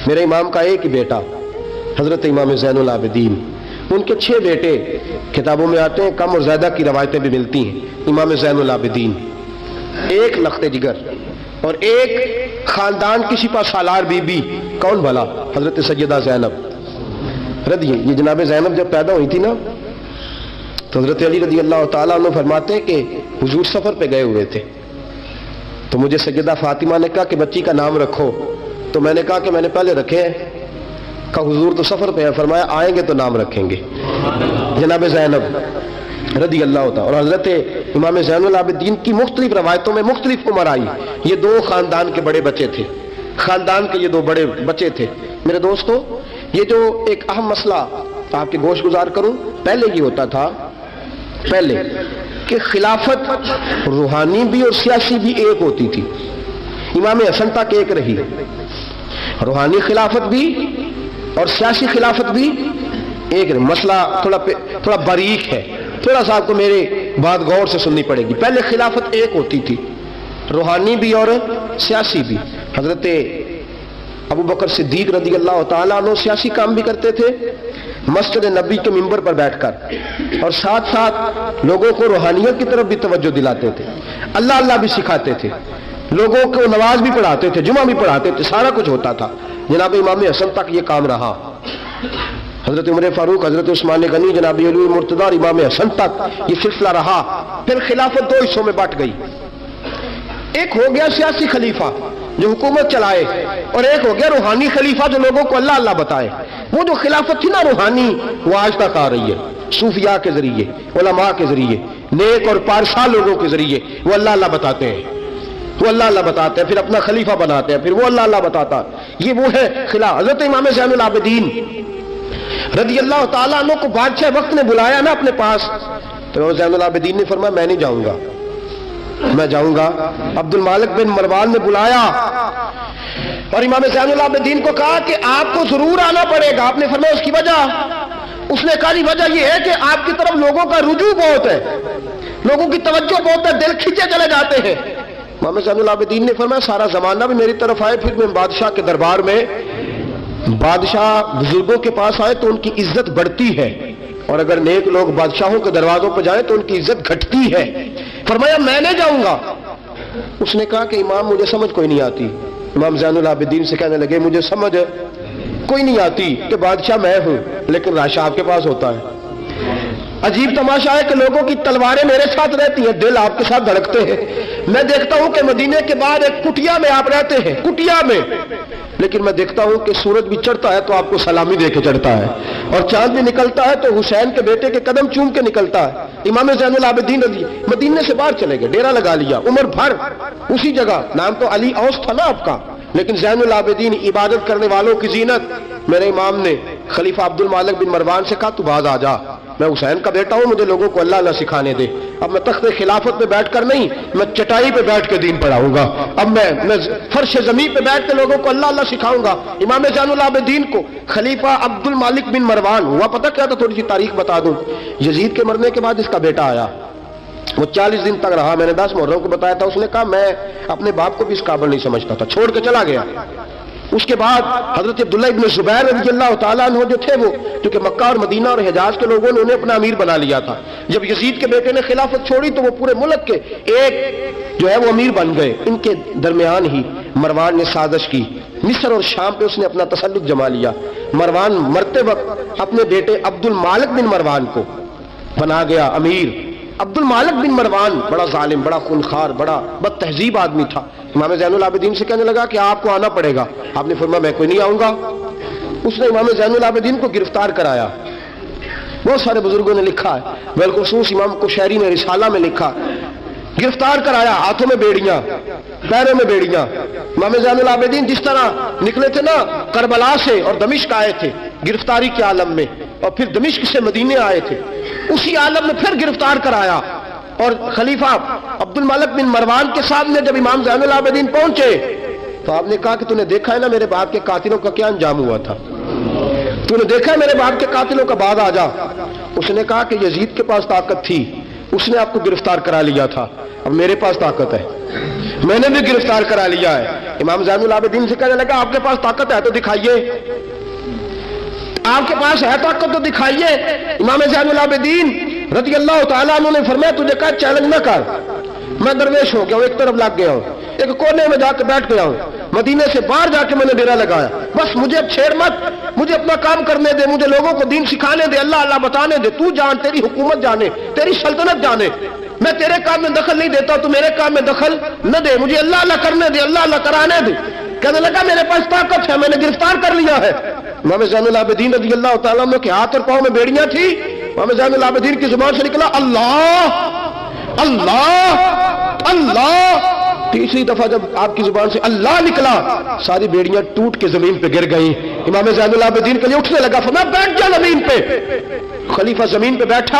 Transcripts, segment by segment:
میرے امام کا ایک ہی بیٹا حضرت امام زین العابدین، ان کے 6 بیٹے کتابوں میں آتے ہیں، کم اور زیادہ کی روایتیں بھی ملتی ہیں۔ امام زین العابدین ایک لخت جگر اور ایک خاندان کی سپہ سالار بی بی، کون بھلا؟ حضرت سیدہ زینب رضی۔ یہ جناب زینب جب پیدا ہوئی تھی نا تو حضرت علی رضی اللہ تعالیٰ عنہ فرماتے ہیں کہ حضور سفر پہ گئے ہوئے تھے، تو مجھے سیدہ فاطمہ نے کہا کہ بچی کا نام رکھو، تو میں نے کہا کہ میں نے پہلے رکھے ہیں، کہا حضور تو سفر پہ ہے، فرمایا آئیں گے تو نام رکھیں گے جناب زینب رضی اللہ تعالیٰ۔ اور حضرت امام زین العابدین کی مختلف روایتوں میں مختلف عمر آئی، یہ 2 خاندان کے بڑے بچے تھے، خاندان کے یہ 2 بڑے بچے تھے۔ میرے دوستو، یہ جو ایک اہم مسئلہ آپ کے گوش گزار کروں، پہلے یہ ہوتا تھا پہلے کہ خلافت روحانی بھی اور سیاسی بھی ایک ہوتی تھی، امام حسن تک ایک رہی، روحانی خلافت بھی اور سیاسی خلافت بھی ایک رہی۔ مسئلہ تھوڑا باریک ہے، تھوڑا سا آپ کو میرے بات غور سے سننی پڑے گی۔ پہلے خلافت ایک ہوتی تھی، روحانی بھی اور سیاسی بھی۔ حضرت ابو بکر صدیق رضی اللہ تعالیٰ عنہ سیاسی کام بھی کرتے تھے مسجد نبی کے منبر پر بیٹھ کر، اور ساتھ ساتھ لوگوں کو روحانیت کی طرف بھی توجہ دلاتے تھے، اللہ اللہ بھی سکھاتے تھے، لوگوں کو نماز بھی پڑھاتے تھے، جمعہ بھی پڑھاتے تھے، سارا کچھ ہوتا تھا۔ جناب امام حسن تک یہ کام رہا، حضرت عمر فاروق، حضرت عثمان غنی، جناب علی مرتضیٰ اور امام حسن تک یہ سلسلہ رہا۔ پھر خلافت 2 حصوں میں بٹ گئی، ایک ہو گیا سیاسی خلیفہ جو حکومت چلائے، اور ایک ہو گیا روحانی خلیفہ جو لوگوں کو اللہ اللہ بتائے۔ وہ جو خلافت تھی نا روحانی، وہ آج تک آ رہی ہے، صوفیاء کے ذریعے، علماء کے ذریعے، نیک اور پارسا لوگوں کے ذریعے وہ اللہ اللہ بتاتے ہیں، وہ اللہ اللہ بتاتے ہیں، پھر اپنا خلیفہ بناتے ہیں، پھر وہ اللہ اللہ بتاتا ہے۔ یہ وہ ہے خلافت۔ حضرت امام زین العابدین رضی اللہ تعالیٰ عنہ کو بادشاہ وقت نے بلایا نا اپنے پاس، تو زین العابدین نے فرمایا میں نہیں جاؤں گا، میں جاؤں گا۔ عبد المالک بن مروان نے بلایا اور امام زین العابدین کو کہا کہ آپ کو ضرور آنا پڑے گا۔ آپ نے فرمایا اس کی وجہ؟ اس نے کہا وجہ یہ ہے کہ آپ کی طرف لوگوں کا رجوع بہت ہے، لوگوں کی توجہ بہت ہے، دل کھینچے چلے جاتے ہیں۔ امام زین العابدین نے فرمایا سارا زمانہ بھی میری طرف آئے، پھر میں بادشاہ کے دربار میں، بادشاہ بزرگوں کے پاس آئے تو ان کی عزت بڑھتی ہے، اور اگر نیک لوگ بادشاہوں کے دروازوں پہ جائیں تو ان کی عزت گھٹتی ہے۔ فرمایا میں نہیں جاؤں گا۔ اس نے کہا کہ امام مجھے سمجھ کوئی نہیں آتی۔ امام زین العابدین سے کہنے لگے مجھے سمجھ کوئی نہیں آتی کہ بادشاہ میں ہوں لیکن راشا آپ کے پاس ہوتا ہے۔ عجیب تماشا ہے کہ لوگوں کی تلواریں میرے ساتھ رہتی ہیں، دل آپ کے ساتھ دھڑکتے ہیں۔ میں دیکھتا ہوں کہ مدینے کے بعد ایک کٹیا میں آپ رہتے ہیں، کٹیا میں، لیکن میں دیکھتا ہوں کہ سورج بھی چڑھتا ہے تو آپ کو سلامی دے کے چڑھتا ہے، اور چاند بھی نکلتا ہے تو حسین کے بیٹے کے قدم چوم کے نکلتا ہے۔ امام زین العابدین رضی مدینے سے باہر چلے گئے، ڈیرا لگا لیا عمر بھر اسی جگہ، نام تو علی اوس تھا نا آپ کا، لیکن زین العابدین عبادت کرنے والوں کی زینت۔ میرے امام نے خلیفہ عبد المالک بن مروان سے کہا تو باز آ جا، میں حسین کا بیٹا ہوں، مجھے لوگوں کو اللہ اللہ سکھانے دے۔ اب میں تخت خلافت پہ بیٹھ کر نہیں، میں چٹائی پہ بیٹھ کے دین پڑھاؤں گا، اب میں فرش زمین پہ بیٹھ کے لوگوں کو اللہ اللہ سکھاؤں گا۔ امام زین العابدین کو خلیفہ عبد المالک بن مروان ہوا پتہ کیا تھا؟ تھوڑی سی تاریخ بتا دوں۔ یزید کے مرنے کے بعد اس کا بیٹا آیا، وہ 40 دن تک رہا، میں نے 10 محرم کو بتایا تھا۔ اس نے کہا میں اپنے باپ کو بھی اس قابل نہیں سمجھتا تھا، چھوڑ کے چلا گیا۔ اس کے بعد حضرت عبداللہ ابن زبیر رضی اللہ تعالیٰ عنہ جو تھے، وہ کیونکہ مکہ اور مدینہ اور حجاز کے لوگوں نے انہیں اپنا امیر بنا لیا تھا، جب یزید کے بیٹے نے خلافت چھوڑی تو وہ پورے ملک کے ایک جو ہے وہ امیر بن گئے۔ ان کے درمیان ہی مروان نے سازش کی، مصر اور شام پہ اس نے اپنا تسلط جما لیا۔ مروان مرتے وقت اپنے بیٹے عبد المالک بن مروان کو بنا گیا امیر۔ عبد المالک بن مروان بڑا ظالم، بڑا خونخوار، بڑا بد تہذیب آدمی تھا۔ امام زین العابدین سے کہنے لگا کہ آپ کو آنا پڑے گا۔ آپ نے فرمایا میں کوئی نہیں آؤں گا۔ اس نے امام زین العابدین کو گرفتار کرایا۔ بہت سارے بزرگوں نے لکھا ہے، بالخصوص امام کشیری نے رسالہ میں لکھا، گرفتار کرایا، ہاتھوں میں بیڑیاں، پیروں میں بیڑیاں۔ امام زین العابدین جس طرح نکلے تھے نا کربلا سے اور دمشق آئے تھے گرفتاری کے عالم میں، اور پھر دمشق سے مدینے آئے تھے، اسی عالم میں پھر گرفتار کرایا۔ اور خلیفہ عبد المالک بن مروان کے سامنے جب امام زین العابدین پہنچے تو آپ نے کہا کہ تو نے دیکھا ہے نا میرے باپ کے قاتلوں کا کیا انجام ہوا تھا، تو نے دیکھا ہے میرے باپ کے قاتلوں کا، بعد آ جا۔ اس نے کہا کہ یزید کے پاس طاقت تھی، اس نے آپ کو گرفتار کرا لیا تھا، اب میرے پاس طاقت ہے، میں نے بھی گرفتار کرا لیا ہے۔ امام زین العابدین سے کہنے لگا آپ کے پاس طاقت ہے تو دکھائیے، آپ کے پاس ہے طاقت تو دکھائیے۔ امام زین العابدین رضی اللہ تعالیٰ عنہ نے فرمایا تجھے کہا چیلنج نہ کر، میں درویش ہو گیا ہوں، ایک طرف لگ گیا ہوں، ایک کونے میں جا کے بیٹھ گیا ہوں، مدینے سے باہر جا کے میں نے ڈیرا لگایا، بس مجھے اب چھیڑ مت، مجھے اپنا کام کرنے دے، مجھے لوگوں کو دین سکھانے دے، اللہ اللہ بتانے دے، تو جان، تیری حکومت جانے، تیری سلطنت جانے، میں تیرے کام میں دخل نہیں دیتا، تو میرے کام میں دخل نہ دے، مجھے اللہ اللہ کرنے دے، اللہ اللہ کرانے دے۔ کہنے لگا میرے پاس طاقت ہے، میں نے گرفتار کر لیا ہے۔ امام زین العابدین رضی اللہ تعالیٰ عنہ کے ہاتھ اور پاؤں میں بیڑیاں تھی، امام زین العابدین کی زبان سے نکلا اللہ اللہ اللہ۔ تیسری دفعہ جب آپ کی زبان سے اللہ نکلا، ساری بیڑیاں ٹوٹ کے زمین پہ گر گئیں۔ امام زین العابدین کے لیے اٹھنے لگا، فرمایا بیٹھ جا زمین پہ۔ خلیفہ زمین پہ بیٹھا،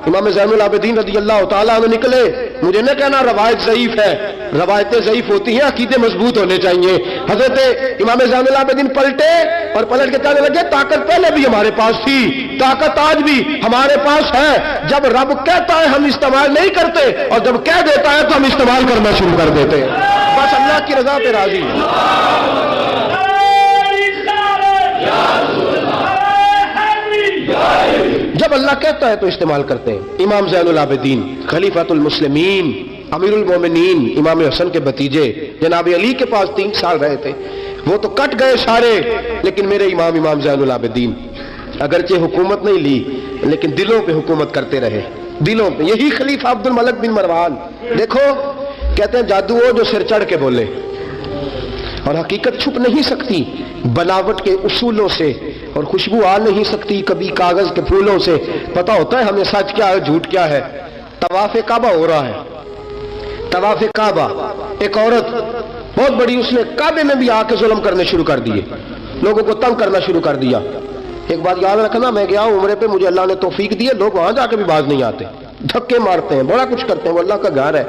امام زین العابدین رضی اللہ تعالیٰ عنہ نکلے۔ مجھے نہ کہنا روایت ضعیف ہے، روایتیں ضعیف ہوتی ہیں، عقیدے مضبوط ہونے چاہیے۔ حضرت امام زین العابدین پلٹے اور پلٹ کے کہنے لگے طاقت پہلے بھی ہمارے پاس تھی، طاقت آج بھی ہمارے پاس ہے، جب رب کہتا ہے ہم استعمال نہیں کرتے، اور جب کہہ دیتا ہے تو ہم استعمال کرنا شروع کر دیتے ہیں۔ بس اللہ کی رضا پہ راضی ہے۔ جب اللہ کہتا ہے تو استعمال کرتے ہیں۔ امام زین العابدین خلیفۃ المسلمین امیر المومنین امام حسن کے بھتیجے جناب علی کے پاس 3 سال رہے تھے، وہ تو کٹ گئے سارے، لیکن میرے امام زین العابدین اگرچہ حکومت نہیں لی لیکن دلوں پہ حکومت کرتے رہے، دلوں پہ۔ یہی خلیفہ عبد الملک بن مروان، دیکھو کہتے ہیں جادو ہو جو سر چڑھ کے بولے، اور حقیقت چھپ نہیں سکتی بناوٹ کے اصولوں سے، اور خوشبو آ نہیں سکتی کبھی کاغذ کے پھولوں سے۔ پتہ ہوتا ہے ہمیں سچ کیا ہے جھوٹ کیا ہے۔ طواف کعبہ ہو رہا ہے، طواف کعبہ، ایک عورت بہت بڑی، اس نے کعبے میں بھی آ کے ظلم کرنے شروع کر دیے، لوگوں کو تنگ کرنا شروع کر دیا۔ ایک بات یاد رکھنا، میں گیا عمرے پہ، مجھے اللہ نے توفیق دی ہے، لوگ وہاں جا کے بھی باز نہیں آتے، دھکے مارتے ہیں، بڑا کچھ کرتے ہیں، وہ اللہ کا گھر ہے،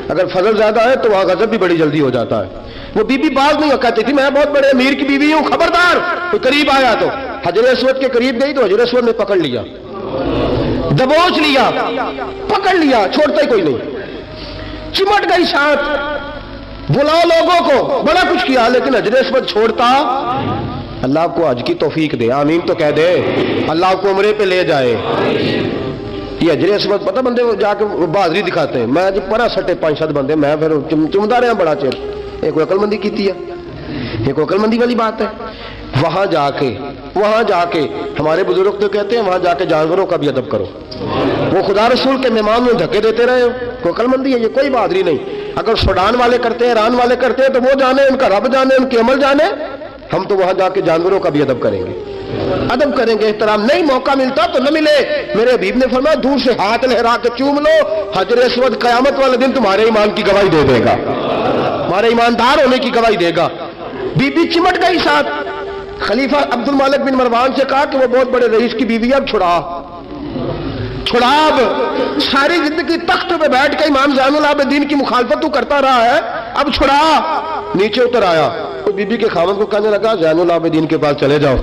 اگر فضل زیادہ ہے تو وہاں غضب بھی بڑی جلدی ہو جاتا ہے۔ وہ بی بی باز نہیں ہو، کہتی تھی میں بہت بڑے امیر کی بیوی ہوں، خبردار کوئی قریب آیا تو۔ حجر اسود کے قریب گئی تو حجر اسود نے پکڑ لیا، دبوچ لیا، پکڑ لیا، چھوڑتا ہی کوئی نہیں، چمٹ گئی ساتھ، بلاؤ لوگوں کو، بڑا کچھ کیا، لیکن حجر اسود چھوڑتا۔ اللہ آپ کو حج کی توفیق دے، آمین تو کہہ دے، اللہ آپ کو عمرے پہ لے جائے۔ یہ حجر اسود پتہ بندے جا کے بہادری دکھاتے ہیں، میں جب پرا سٹے 5-7 بندے، میں پھر چمدا رہا بڑا چیر، ایک عقل مندی کیتی ہے، ایک عقل مندی والی بات ہے۔ وہاں جا کے ہمارے بزرگ تو کہتے ہیں وہاں جا کے جانوروں کا بھی ادب کرو۔ وہ خدا رسول کے مہمان میں دھکے دیتے رہے ہو، کوئی عقل مندی ہے، یہ کوئی بہادری نہیں۔ اگر سوڈان والے کرتے ہیں، ایران والے کرتے ہیں تو وہ جانے، ان کا رب جانے، ان کے عمل جانے، ہم تو وہاں جا کے جانوروں کا بھی ادب کریں گے، ادب کریں گے، احترام۔ نہیں موقع ملتا تو نہ ملے، میرے حبیب نے فرمایا دور سے ہاتھ لہرا کے چوم لو، حجر اسود قیامت والے دن تمہارے ایمان کی گواہی دے دے گا، تمہارے ایماندار ہونے کی گواہی دے گا۔ بی بی چمٹ گئی ساتھ، خلیفہ عبد الملک بن مروان سے کہا کہ وہ بہت بڑے رئیس کی بیوی، اب چھڑا، اب ساری زندگی تخت پہ بیٹھ کے امام زین العابدین کی مخالفت تو کرتا رہا ہے، اب چھڑا۔ نیچے اتر آیا، تو بی بی کے خاوند کو کہنے لگا زین العابدین کے پاس چلے جاؤ،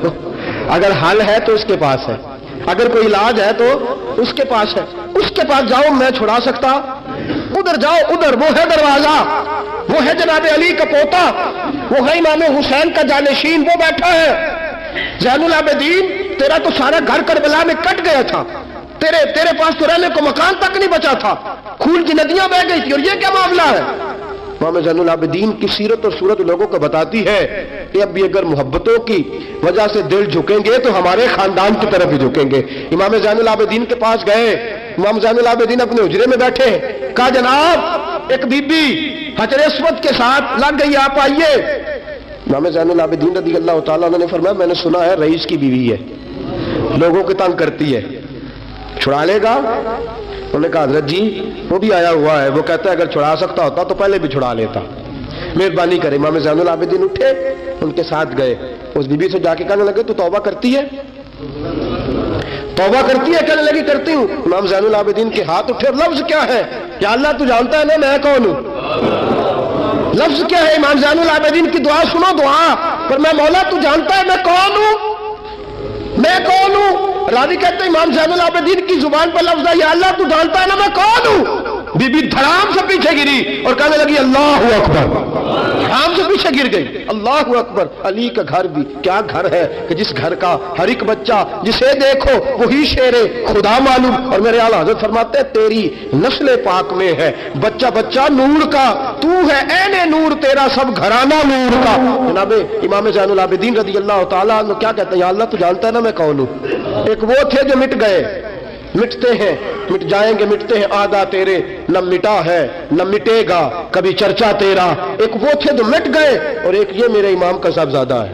اگر حل ہے تو اس کے پاس ہے، اگر کوئی علاج ہے تو اس کے پاس ہے، اس کے پاس جاؤ، میں چھڑا سکتا، ادھر جاؤ، ادھر وہ ہے دروازہ، وہ ہے جناب علی کا پوتا، وہ ہے امام حسین کا جانشین، وہ بیٹھا ہے۔ زین العابدین تیرا تو سارا گھر کربلا میں کٹ گیا تھا، تیرے پاس تو رہنے کو مکان تک نہیں بچا تھا، خون کی ندیاں بہہ گئی تھی، اور یہ کیا معاملہ ہے؟ امام زین العابدین کی سیرت اور صورت لوگوں کو بتاتی ہے کہ اب بھی اگر محبتوں کی وجہ سے دل جھکیں گے تو ہمارے خاندان کی طرف ہی جھکیں گے۔ امام زین العابدین کے پاس گئے، امام زین العابدین اپنے حجرے میں بیٹھے، کہا جناب ایک بی بی حجر اسود کے ساتھ لگ گئی، آپ آئیے۔ امام زین العابدین رضی اللہ تعالیٰ عنہ نے فرمایا میں نے سنا ہے رئیس کی بیوی ہے، لوگوں کو تنگ کرتی ہے، چھڑا لے گا؟ انہوں نے کہا حضرت جی وہ بھی آیا ہوا ہے، وہ کہتا ہے اگر چھڑا سکتا ہوتا تو پہلے بھی چھڑا لیتا، مہربانی کرے۔ امام زین العابدین اٹھے، ان کے ساتھ گئے، اس بی بی سے جا کے کہنے لگے تو توبہ کرتی ہے؟ توبہ کرتی ہے؟ کہنے لگی کرتی ہوں۔ امام زین العابدین کے ہاتھ اٹھے، اور لفظ کیا ہے؟ یا اللہ تو جانتا ہے نا میں کون ہوں، لفظ کیا ہے؟ امام زین العابدین کی دعا سنو، دعا پر میں مولا تو جانتا ہے میں کون ہوں، میں کون ہوں؟ راضی کہتے ہیں امام زین العابدین کی زبان پر لفظ ہے یا اللہ تو جانتا ہے نا میں کون ہوں، बीबी धड़ाम से पीछे गिरी और कहने लगी अल्लाह अकबर, धड़ाम से पीछे गिर गई। अल्लाह अकबर। अली का घर भी क्या घर है कि जिस घर का हर एक बच्चा जिसे देखो वही शेरे खुदा मालूम। और मेरे आला हज़रत फरमाते हैं तेरी नस्ल पाक में है बच्चा बच्चा नूर का, तू है ऐने नूर, तेरा सब घराना नूर का। जनाब इमाम ज़ैनुल आबिदीन रज़ी अल्लाह तआला अन्हु क्या कहते हैं, या अल्लाह तू जानता है ना मैं कौन हूँ। एक वो थे जो मिट गए, मिटते हैं, मिट जाएंगे, मिटते हैं, आदा तेरे न मिटा है न मिटेगा कभी चर्चा तेरा। एक वो थे जो मिट गए और एक ये मेरे इमाम का साहबजादा है।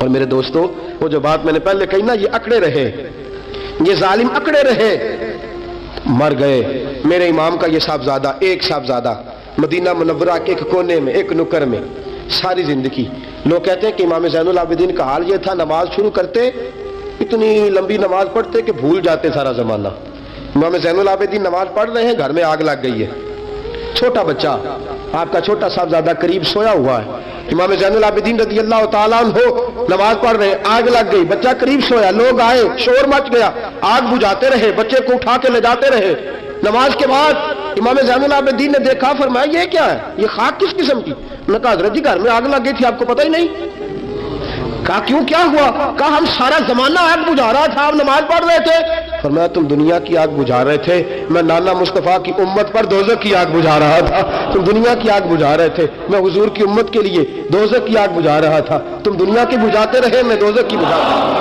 और मेरे दोस्तों वो जो बात मैंने पहले कही ना, ये अकड़े रहे, ये जालिम अकड़े रहे, मर गए। मेरे इमाम का ये साहबजादा, एक साहबजादा मदीना मुनव्वरा के एक कोने में एक नुकर में सारी जिंदगी। लोग कहते हैं कि इमाम ज़ैनुल आबिदीन का हाल ये था, नमाज शुरू करते इतनी लंबी नमाज पढ़ते कि भूल जाते सारा जमाना। इमाम ज़ैनुल आबिदीन नमाज पढ़ रहे हैं, घर में आग लग गई है। छोटा बच्चा आपका छोटा साहबजादा करीब सोया हुआ है। इमाम ज़ैनुल आबिदीन रज़ी अल्लाह तआला अन्हु नमाज पढ़ रहे हैं, आग लग गई, बच्चा करीब सोया, लोग आए, शोर मच गया, आग बुझाते रहे, बच्चे को उठा के ले जाते रहे। नमाज के बाद इमाम ज़ैनुल आबिदीन ने देखा, फरमाया ये क्या है, ये खाक किस किस्म की। मैंने कहा हज़रत जी घर में आग लग गई थी, आपको पता ही नहीं। कहा क्यों, क्या हुआ? कहा हम सारा जमाना आग बुझा रहा था, आप नमाज पढ़ रहे थे। फरमाया तुम दुनिया की आग बुझा रहे थे, मैं नाना मुस्तफा की उम्मत पर दोज़ख की आग बुझा रहा था। तुम दुनिया की आग बुझा रहे थे, मैं हुजूर की उम्मत के लिए दोज़ख की आग बुझा रहा था। तुम दुनिया की बुझाते रहे, मैं दोज़ख की बुझा रहा।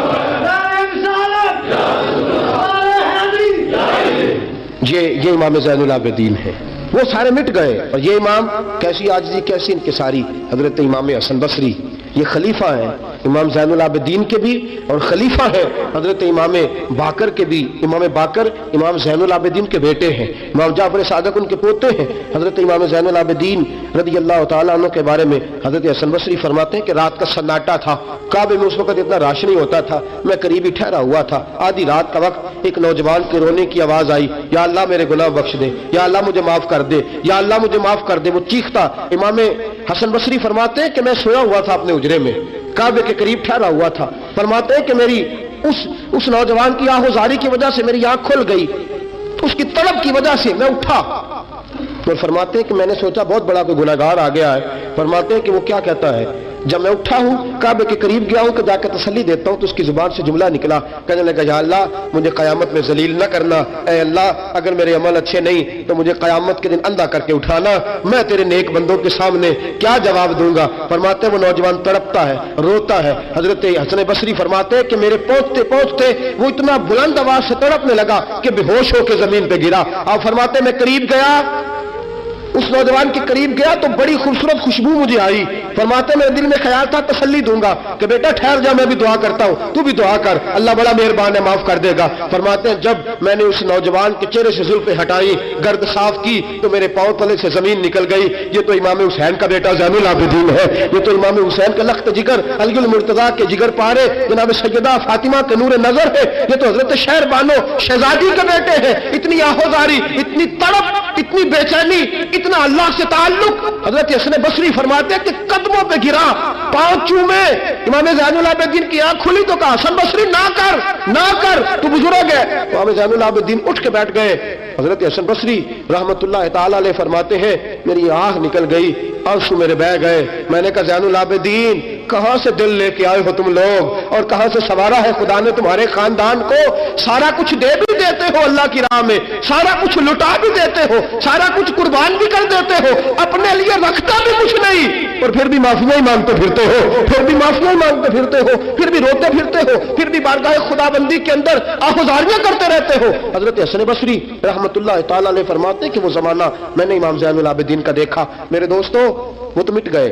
ये इमाम ज़ैनुल आबिदीन है, वो सारे मिट गए। और ये इमाम कैसी आजिज़ी, कैसी इनकिसारी। हजरत इमाम हसन बसरी ये खलीफा है इमाम ज़ैनुल आबिदीन के भी, और खलीफा है हजरत इमाम बाकर के भी। इमाम बाकर इमाम ज़ैनुल आबिदीन के बेटे हैं, इमाम जाफर सादिक उनके पोते हैं। हजरत इमाम ज़ैनुल आबिदीन रज़ी अल्लाह तआला अन्हु के बारे में हजरत हसन बसरी फरमाते हैं कि रात का सन्नाटा था, काबे में उस वक्त इतना राश नहीं होता था, मैं करीब ही ठहरा हुआ था। आधी रात का वक्त एक नौजवान के रोने की आवाज़ आई, या अल्लाह मेरे गुनाह बख्श दे, या अल्लाह मुझे माफ़ कर दे, या अल्लाह मुझे माफ़ कर दे। वो चीखता। इमाम हसन बसरी फरमाते हैं कि मैं सोया हुआ था अपने उजरे में, काबे के करीब ठहरा हुआ था। फरमाते हैं कि मेरी उस नौजवान की आहोजारी की वजह से मेरी आंख खुल गई, उसकी तड़प की वजह से मैं उठा। तो फरमाते हैं कि मैंने सोचा बहुत बड़ा कोई गुनाहगार आ गया है। फरमाते हैं कि वो क्या कहता है, जब मैं उठा हूँ काबे के करीब गया हूँ कि जाकर तसल्ली देता हूँ, तो उसकी जुबान से जुमला निकला, कहने लगा या अल्लाह मुझे क़यामत में जलील न करना, ऐ अल्लाह अगर मेरे अमल अच्छे नहीं तो मुझे क़यामत के दिन अंधा करके उठाना, मैं तेरे नेक बंदों के सामने क्या जवाब दूंगा। फरमाते वो नौजवान तड़पता है, रोता है। हजरत हसन बसरी फरमाते हैं कि मेरे पहुंचते पहुंचते वो इतना बुलंद आवाज से तड़पने लगा कि बेहोश होकर जमीन पे गिरा। आप फरमाते मैं करीब गया, उस नौजवान के करीब गया तो बड़ी खूबसूरत खुशबू मुझे आई। फरमाते मेरे दिल में ख्याल था तसल्ली दूंगा कि बेटा ठहर जा, मैं भी दुआ करता हूँ, तू भी दुआ कर, अल्लाह बड़ा मेहरबान है, माफ कर देगा। फरमाते हैं जब मैंने उस नौजवान के चेहरे से जुल्फे हटाई, गर्द साफ की, तो मेरे पांव तले से जमीन निकल गई। ये तो इमाम हुसैन का बेटा ज़ैनुल आबिदीन है, ये तो इमाम हुसैन के लख्त जिगर, अलीउल मुर्तज़ा के जिगर पारे जनाब सैयदा फातिमा के नूर नजर है, ये तो हजरत शहर बानो शहजादी के बेटे हैं। इतनी आहोजारी, इतनी तड़प, इतनी बेचैनी, इतना अल्लाह से ताल्लुक। हजरत हसन बसरी फरमाते हैं कि कदमों पे गिरा, पांव चूमे, इमाम ज़ैनुल आबिदीन की आंख खुली तो कहा हसन बसरी ना कर, तू बुजुर्ग है। इमाम ज़ैनुल आबिदीन उठ के बैठ गए। हजरत हसन बसरी रहमतुल्लाह ताला अलैह फरमाते हैं मेरी आंख निकल गई, आंसू मेरे बह गए। मैंने कहा ज़ैनुल आबिदीन कहां से दिल लेके आए हो तुम लोग, और कहां से सवारा है खुदा ने तुम्हारे खानदान को। सारा कुछ दे भी देते हो अल्लाह की राह में, सारा कुछ लुटा भी देते हो, सारा कुछ कुर्बान भी कर देते हो, अपने लिए रखता भी कुछ नहीं, और फिर भी माफिया ही मांगते फिरते हो, फिर भी माफिया ही मांगते फिरते हो, फिर भी रोते फिरते हो, फिर भी बारगाह खुदाबंदी के अंदर आहुजारियां करते रहते हो। हजरत हसन बसरी रहमतुल्लाह ताला अलैह फरमाते कि वो जमाना मैंने इमाम ज़ैनुल आबिदीन का देखा। मेरे दोस्तों वो तो मिट गए,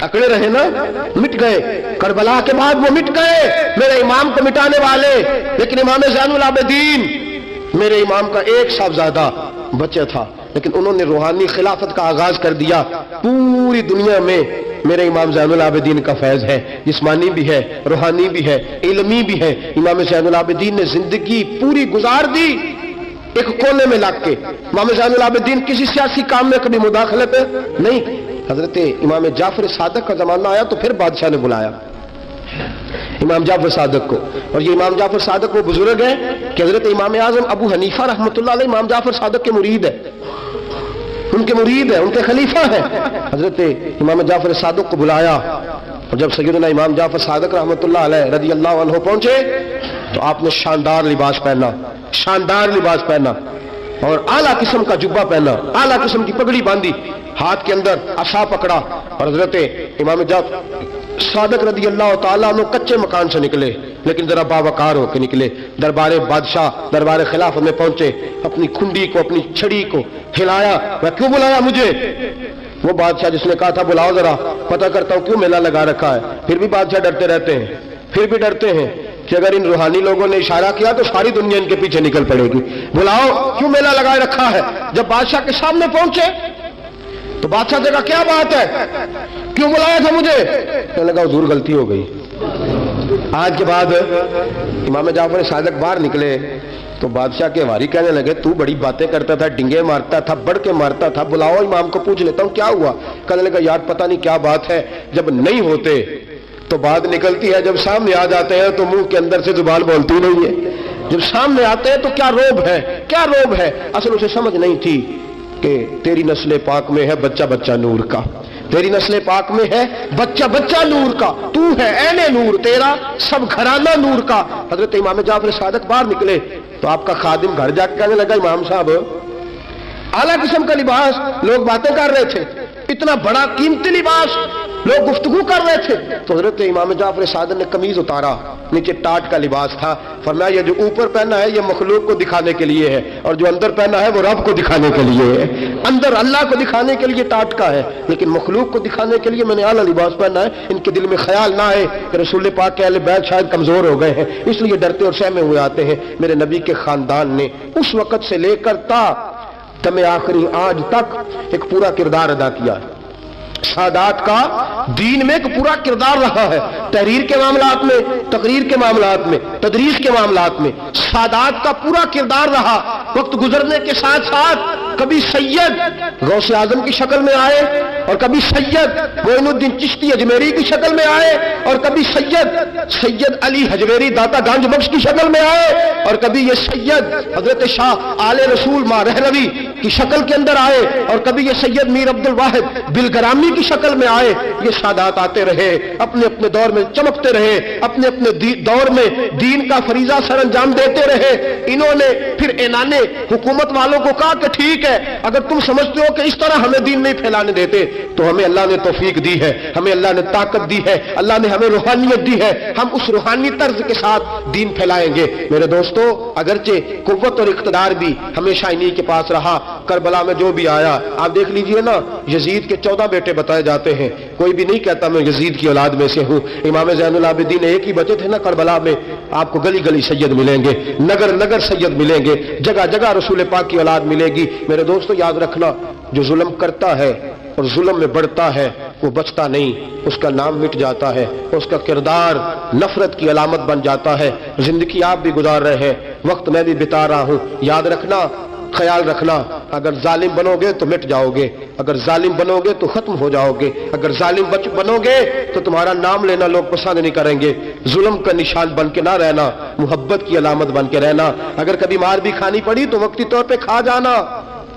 अकड़े रहे ना, मिट गए। करबला के बाद वो मिट गए, मेरे इमाम को मिटाने वाले। लेकिन इमाम ज़ैनुल आबिदीन मेरे इमाम का एक साहबजादा बच्चा था, लेकिन उन्होंने रूहानी खिलाफत का आगाज कर दिया। पूरी दुनिया में मेरे इमाम ज़ैनुल आबिदीन का फैज है, जिस्मानी भी है, रूहानी भी है, इल्मी भी है। इमाम ज़ैनुल आबिदीन ने जिंदगी पूरी गुजार दी एक कोने में लग के। इमाम ज़ैनुल आबिदीन किसी सियासी काम में कभी मुदाखलत नहीं। हजरत इमाम जाफर सादिक का जमाना आया तो फिर बादशाह ने बुलाया, इमाम जाफर सादक को। और ये इमाम जाफर सादक वो बुजुर्ग है कि हजरत इमाम आजम अबू हनीफा रहमतुल्लाह अलैह इमाम जाफर सादक के मुरीद है, उनके मुरीद है, उनके खलीफा है। हजरत इमाम जाफर सादक को बुलाया और जब सैयदना इमाम जाफर सादक रहमतुल्लाह अलैह रज़ी अल्लाह अन्हु पहुंचे तो आपने शानदार लिबास पहना, शानदार लिबास पहना और आला किस्म का जुब्बा पहना, आला किस्म की पगड़ी बांधी, हाथ के अंदर असा पकड़ा और हजरत इमाम जाफर सादक रज़ी अल्लाह ताला अन्हु कच्चे मकान से निकले लेकिन जरा बावकार होकर निकले। दरबारे बादशाह, दरबारे खिलाफत में पहुंचे, अपनी खुंडी को, अपनी छड़ी को हिलाया। वह क्यों बुलाया मुझे? वो बादशाह जिसने कहा था बुलाओ जरा, पता करता हूं क्यों मेला लगा रखा है। फिर भी बादशाह डरते रहते हैं, फिर भी डरते हैं कि अगर इन रूहानी लोगों ने इशारा किया तो सारी दुनिया इनके पीछे निकल पड़ेगी। बुलाओ, क्यों मेला लगाए रखा है? जब बादशाह के सामने पहुंचे तो बादशाह से कहा क्या बात है, क्यों बुलाया था मुझे? कहने लगा हुजूर गलती हो गई। आज के बाद इमाम जाफर सादक बाहर निकले तो बादशाह के वारी कहने लगे तू बड़ी बातें करता था, डिंगे मारता था, बढ़ के मारता था, बुलाओ इमाम को पूछ लेता हूं क्या हुआ। कहने लगा यार पता नहीं क्या बात है, जब नहीं होते तो बात निकलती है, जब सामने आ जाते हैं तो मुंह के अंदर से जुबान बोलती नहीं है। जब सामने आते हैं तो क्या रोब है, क्या रोब है। असल उसे समझ नहीं थी कि तेरी नस्ल पाक में है बच्चा बच्चा नूर का, तेरी नस्ल पाक में है बच्चा बच्चा नूर का, तू है ऐने नूर, तेरा सब घराना नूर का। हजरत इमाम जाफर सादक बाहर निकले तो आपका खादिम घर जाकर कहने लगा इमाम साहब आला किस्म का लिबास, लोग बातें कर रहे थे, इतना बड़ा कीमती लिबास, लोग गुफ्तगू कर रहे थे। तो हजरत इमाम जाफर सादक ने कमीज उतारा, नीचे टाट का लिबास था, फरमाया ये जो ऊपर पहना है ये मखलूक को दिखाने के लिए है और जो अंदर पहना है वो रब को दिखाने के लिए है। अंदर अल्लाह को दिखाने के लिए टाट का है लेकिन मखलूक को दिखाने के लिए मैंने आला लिबास पहना है। इनके दिल में ख्याल ना आए कि रसूल पाक के अहले बैत शायद कमजोर हो गए हैं, इसलिए डरते और सहमे हुए आते हैं। मेरे नबी के खानदान ने उस वक्त से लेकर ता दमे आखिरी आज तक एक पूरा किरदार अदा किया है। सादात का दीन में एक पूरा किरदार रहा है, तहरीर के मामलात में, तकरीर के मामलात में, तदरीस के मामलात में सादात का पूरा किरदार रहा। वक्त गुजरने के साथ साथ कभी सैयद गौसे आजम की शक्ल में आए और कभी सैयद मोइनुद्दीन चिश्ती अजमेरी की शक्ल में आए और कभी सैयद अली हजवेरी दाता गांज बख्श की शक्ल में आए और कभी ये सैयद हजरत शाह आले रसूल मां रहलवी की शक्ल के अंदर आए और कभी ये सैयद मीर अब्दुल वाहिद बिलगरामी की शक्ल में आए। ये सादात आते रहे, अपने अपने दौर में चमकते रहे, अपने अपने दौर में दीन का फरीजा सर अंजाम देते रहे। इन्होंने फिर एनाने हुकूमत वालों को कहा कि ठीक है अगर तुम समझते हो कि इस तरह हमें दीन नहीं फैलाने देते तो हमें अल्लाह ने तौफीक दी है, हमें अल्लाह ने ताकत दी है, अल्लाह ने हमें रूहानियत दी है, हम उस रूहानी तर्ज के साथ दीन फैलाएंगे। मेरे दोस्तों अगरचे कुव्वत और इख्तिदार भी हमेशा इन्हीं के पास रहा। करबला में जो भी आया आप देख लीजिए ना, यजीद के 14 बेटे बताए जाते हैं, कोई भी नहीं कहता मैं यजीद की औलाद में से हूं। इमाम ज़ैनुल आबिदीन एक ही बचे थे ना करबला में, आपको गली गली सैयद मिलेंगे, नगर नगर सैयद मिलेंगे, जगह जगह रसूल पाक की औलाद मिलेगी। मेरे दोस्तों याद रखना जो जुल्म करता है और जुल्म में बढ़ता है वो बचता नहीं, उसका नाम मिट जाता है, उसका किरदार नफरत की अलामत बन जाता है। जिंदगी आप भी गुजार रहे हैं, वक्त मैं भी बिता रहा हूं, याद रखना, ख्याल रखना, अगर जालिम बनोगे तो मिट जाओगे, अगर जालिम बनोगे तो खत्म हो जाओगे, अगर जालिम बनोगे तो तुम्हारा नाम लेना लोग पसंद नहीं करेंगे। जुल्म का निशान बन के ना रहना, मोहब्बत की अलामत बन के रहना। अगर कभी मार भी खानी पड़ी तो वक्ती तौर पे खा जाना,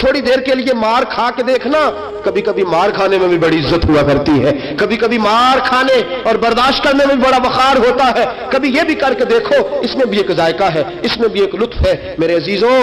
थोड़ी देर के लिए मार खा के देखना। कभी कभी मार खाने में भी बड़ी इज्जत हुआ करती है, कभी कभी मार खाने और बर्दाश्त करने में भी बड़ा वखार होता है। कभी ये भी करके देखो, इसमें भी एक जायका है, इसमें भी एक लुत्फ है। मेरे अजीजों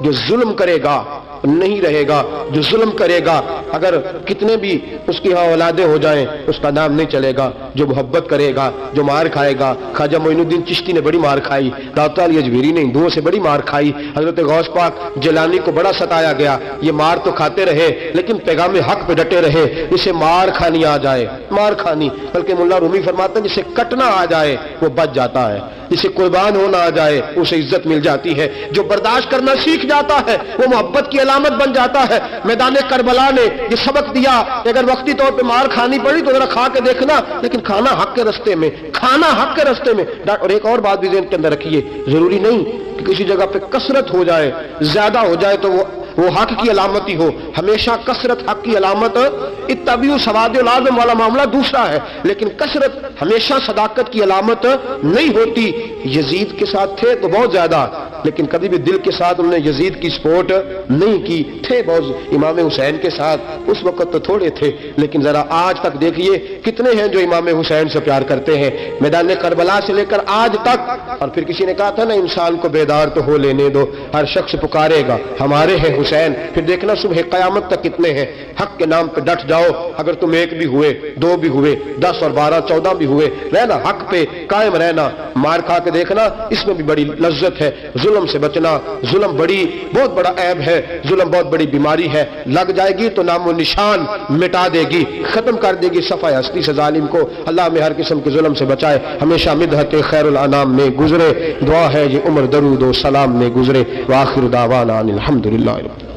जो जुल्म करेगा नहीं रहेगा, जो जुल्म करेगा अगर कितने भी उसकी यहाँ औलादे हो जाएं उसका नाम नहीं चलेगा। जो मोहब्बत करेगा, जो मार खाएगा, ख्वाजा मोइनुद्दीन चिश्ती ने बड़ी मार खाई, दाता अली अजमेरी ने हिंदुओं से बड़ी मार खाई, हजरत गौस पाक जिलानी को बड़ा सताया गया। ये मार तो खाते रहे लेकिन पैगाम हक पे डटे रहे। इसे मार खानी आ जाए, मार खानी, बल्कि मुल्ला रूमी फरमाते हैं जिसे कटना आ जाए वो बच जाता है, जिसे कुर्बान होना आ जाए उसे इज्जत मिल जाती है। जो बर्दाश्त करना सीख जाता है वो मोहब्बत की अलामत बन जाता है। मैदान करबला ने ये सबक दिया, अगर वक्ती तौर पे मार खानी पड़ी तो जरा खा के देखना, लेकिन खाना हक के रास्ते में, खाना हक के रास्ते में। और एक और बात भी ज़हन के अंदर रखिए, जरूरी नहीं कि किसी जगह पे कसरत हो जाए, ज्यादा हो जाए तो वो वो हक की अलामती हो। हमेशा कसरत हक की अलामत, इत्तबिउ सवादिल आज़म वाला मामला दूसरा है, लेकिन कसरत हमेशा सदाकत की अलामत नहीं होती। यजीद के साथ थे तो बहुत ज्यादा, लेकिन कभी भी दिल के साथ उन्होंने यजीद की सपोर्ट नहीं की। थे बहुत इमाम हुसैन के साथ, उस वक्त तो थोड़े थे, लेकिन जरा आज तक देखिए कितने हैं जो इमाम हुसैन से प्यार करते हैं, मैदान करबला से लेकर आज तक। और फिर किसी ने कहा था ना, इंसान को बेदार तो हो लेने दो, हर शख्स पुकारेगा हमारे हैं हुसैन। फिर देखना सुबह कयामत तक कितने हैं। हक के नाम पे डट जाओ, अगर तुम एक भी हुए, दो भी हुए, 10 और 12 14 भी हुए, रहना हक पे कायम रहना। मार खा के देखना, इसमें भी बड़ी लज्जत है। जुल्म से बचना, जुल्म बहुत बड़ा ऐब है, जुल्म बहुत बड़ी बीमारी है। लग जाएगी तो नामो निशान मिटा देगी, खत्म कर देगी सफाई हस्ती से जालिम को। अल्लाह में हर किस्म के जुल्म से बचाए, हमेशा मिदहत खैरुल अनाम में गुजरे। दुआ है ये उम्र दरूद व सलाम में गुजरे। व आखिर दावाना अनिल हम्दुलिल्लाह।